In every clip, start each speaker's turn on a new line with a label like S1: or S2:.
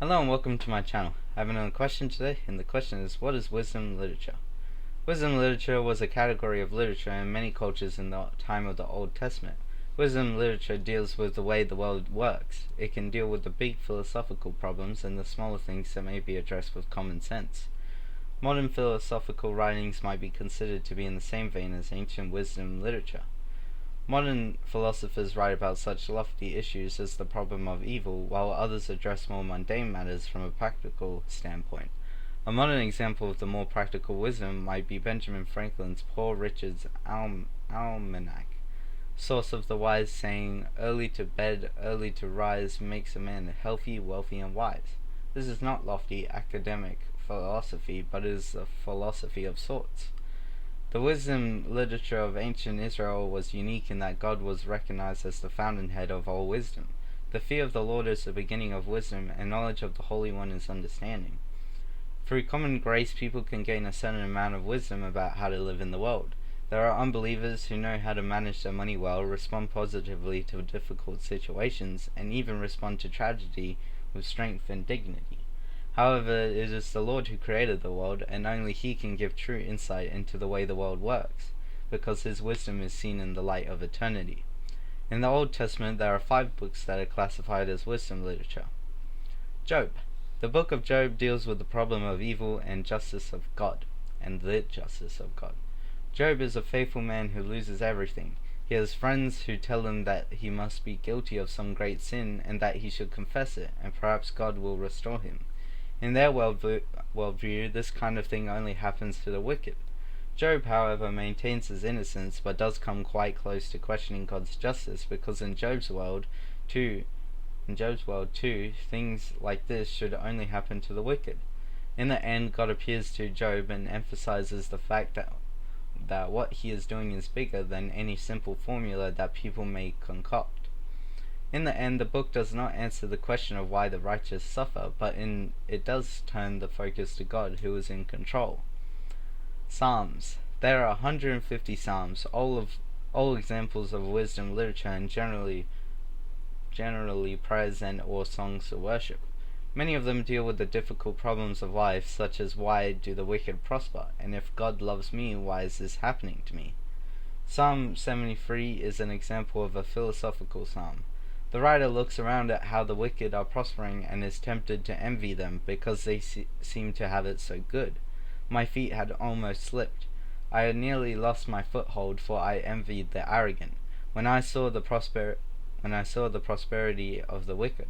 S1: Hello and welcome to my channel. I have another question today, and the question is, what is wisdom literature? Wisdom literature was a category of literature in many cultures in the time of the Old Testament. Wisdom literature deals with the way the world works. It can deal with the big philosophical problems and the smaller things that may be addressed with common sense. Modern philosophical writings might be considered to be in the same vein as ancient wisdom literature. Modern philosophers write about such lofty issues as the problem of evil, while others address more mundane matters from a practical standpoint. A modern example of the more practical wisdom might be Benjamin Franklin's Poor Richard's Almanac, source of the wise saying, "Early to bed, early to rise makes a man healthy, wealthy, and wise." This is not lofty academic philosophy, but is a philosophy of sorts. The wisdom literature of ancient Israel was unique in that God was recognized as the fountainhead of all wisdom. The fear of the Lord is the beginning of wisdom, and knowledge of the Holy One is understanding. Through common grace, people can gain a certain amount of wisdom about how to live in the world. There are unbelievers who know how to manage their money well, respond positively to difficult situations, and even respond to tragedy with strength and dignity. However, it is the Lord who created the world, and only He can give true insight into the way the world works, because His wisdom is seen in the light of eternity. In the Old Testament, there are 5 books that are classified as wisdom literature. Job. The book of Job deals with the problem of evil and justice of God, and the justice of God. Job is a faithful man who loses everything. He has friends who tell him that he must be guilty of some great sin and that he should confess it, and perhaps God will restore him. In their worldview, this kind of thing only happens to the wicked. Job, however, maintains his innocence, but does come quite close to questioning God's justice, because in Job's world too, things like this should only happen to the wicked. In the end, God appears to Job and emphasizes the fact that what he is doing is bigger than any simple formula that people may concoct. In the end, the book does not answer the question of why the righteous suffer, but it does turn the focus to God, who is in control. Psalms. There are 150 psalms, all examples of wisdom literature, and generally prayers and or songs of worship. Many of them deal with the difficult problems of life, such as why do the wicked prosper, and if God loves me, why is this happening to me? Psalm 73 is an example of a philosophical psalm. The writer looks around at how the wicked are prospering and is tempted to envy them because they seem to have it so good. My feet had almost slipped. I had nearly lost my foothold, for I envied the arrogant when I saw the prosperity of the wicked.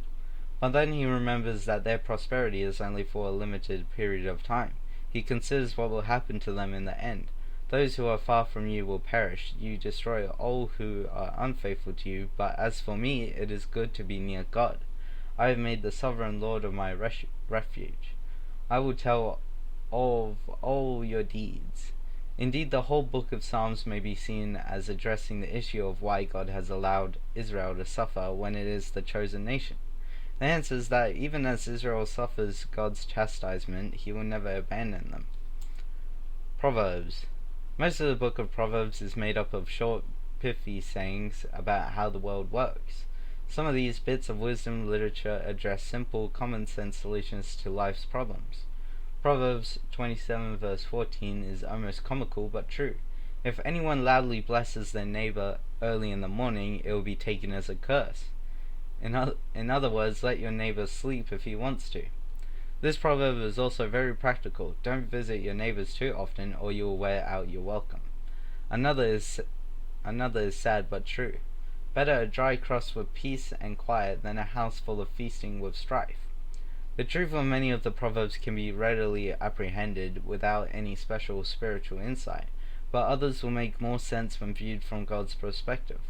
S1: But then he remembers that their prosperity is only for a limited period of time. He considers what will happen to them in the end. Those who are far from you will perish. You destroy all who are unfaithful to you. But as for me, it is good to be near God. I have made the sovereign Lord of my refuge. I will tell of all your deeds. Indeed, the whole book of Psalms may be seen as addressing the issue of why God has allowed Israel to suffer when it is the chosen nation. The answer is that even as Israel suffers God's chastisement, He will never abandon them. Proverbs. Most of the book of Proverbs is made up of short, pithy sayings about how the world works. Some of these bits of wisdom literature address simple, common-sense solutions to life's problems. Proverbs 27 verse 14 is almost comical but true. If anyone loudly blesses their neighbor early in the morning, it will be taken as a curse. In other words, let your neighbor sleep if he wants to. This proverb is also very practical. Don't visit your neighbors too often, or you will wear out your welcome. Another is sad but true. Better a dry crust with peace and quiet than a house full of feasting with strife. The truth of many of the proverbs can be readily apprehended without any special spiritual insight, but others will make more sense when viewed from God's perspective.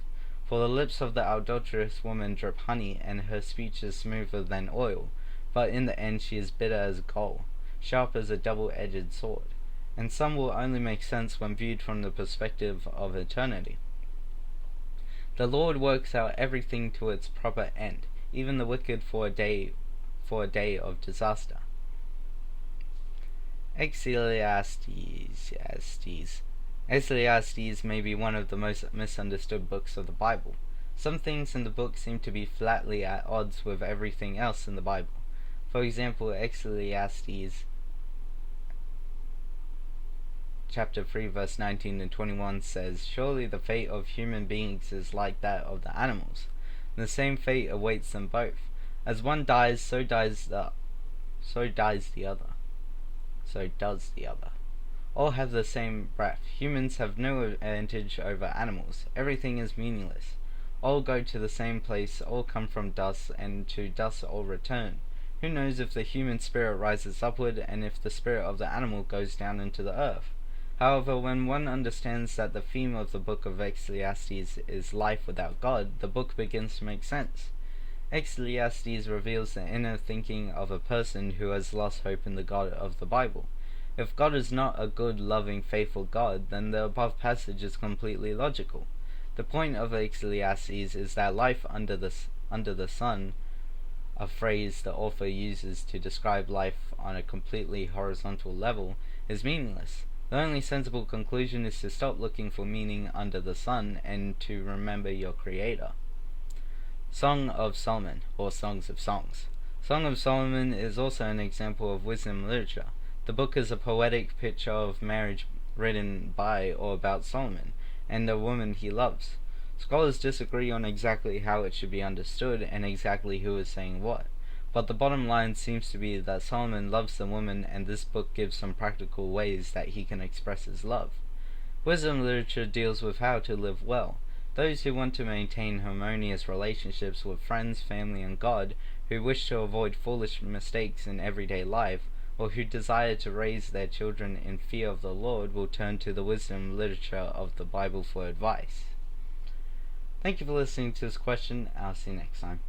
S1: For the lips of the adulterous woman drip honey, and her speech is smoother than oil, but in the end she is bitter as gall, sharp as a double-edged sword. And some will only make sense when viewed from the perspective of eternity. The Lord works out everything to its proper end, even the wicked for a day of disaster. Ecclesiastes may be one of the most misunderstood books of the Bible. Some things in the book seem to be flatly at odds with everything else in the Bible. For example, Ecclesiastes chapter 3 verse 19 and 21 says, "Surely the fate of human beings is like that of the animals. And the same fate awaits them both. As one dies, so does the other. So does the other. All have the same breath. Humans have no advantage over animals. Everything is meaningless. All go to the same place, all come from dust, and to dust all return. Who knows if the human spirit rises upward, and if the spirit of the animal goes down into the earth?" However, when one understands that the theme of the book of Ecclesiastes is life without God, the book begins to make sense. Ecclesiastes reveals the inner thinking of a person who has lost hope in the God of the Bible. If God is not a good, loving, faithful God, then the above passage is completely logical. The point of Ecclesiastes is that life under the sun, a phrase the author uses to describe life on a completely horizontal level, is meaningless. The only sensible conclusion is to stop looking for meaning under the sun and to remember your Creator. Song of Solomon, or Songs of Songs. Song of Solomon is also an example of wisdom literature. The book is a poetic picture of marriage written by or about Solomon and the woman he loves. Scholars disagree on exactly how it should be understood and exactly who is saying what, but the bottom line seems to be that Solomon loves the woman, and this book gives some practical ways that he can express his love. Wisdom literature deals with how to live well. Those who want to maintain harmonious relationships with friends, family, and God, who wish to avoid foolish mistakes in everyday life, or who desire to raise their children in fear of the Lord, will turn to the wisdom literature of the Bible for advice. Thank you for listening to this question. I'll see you next time.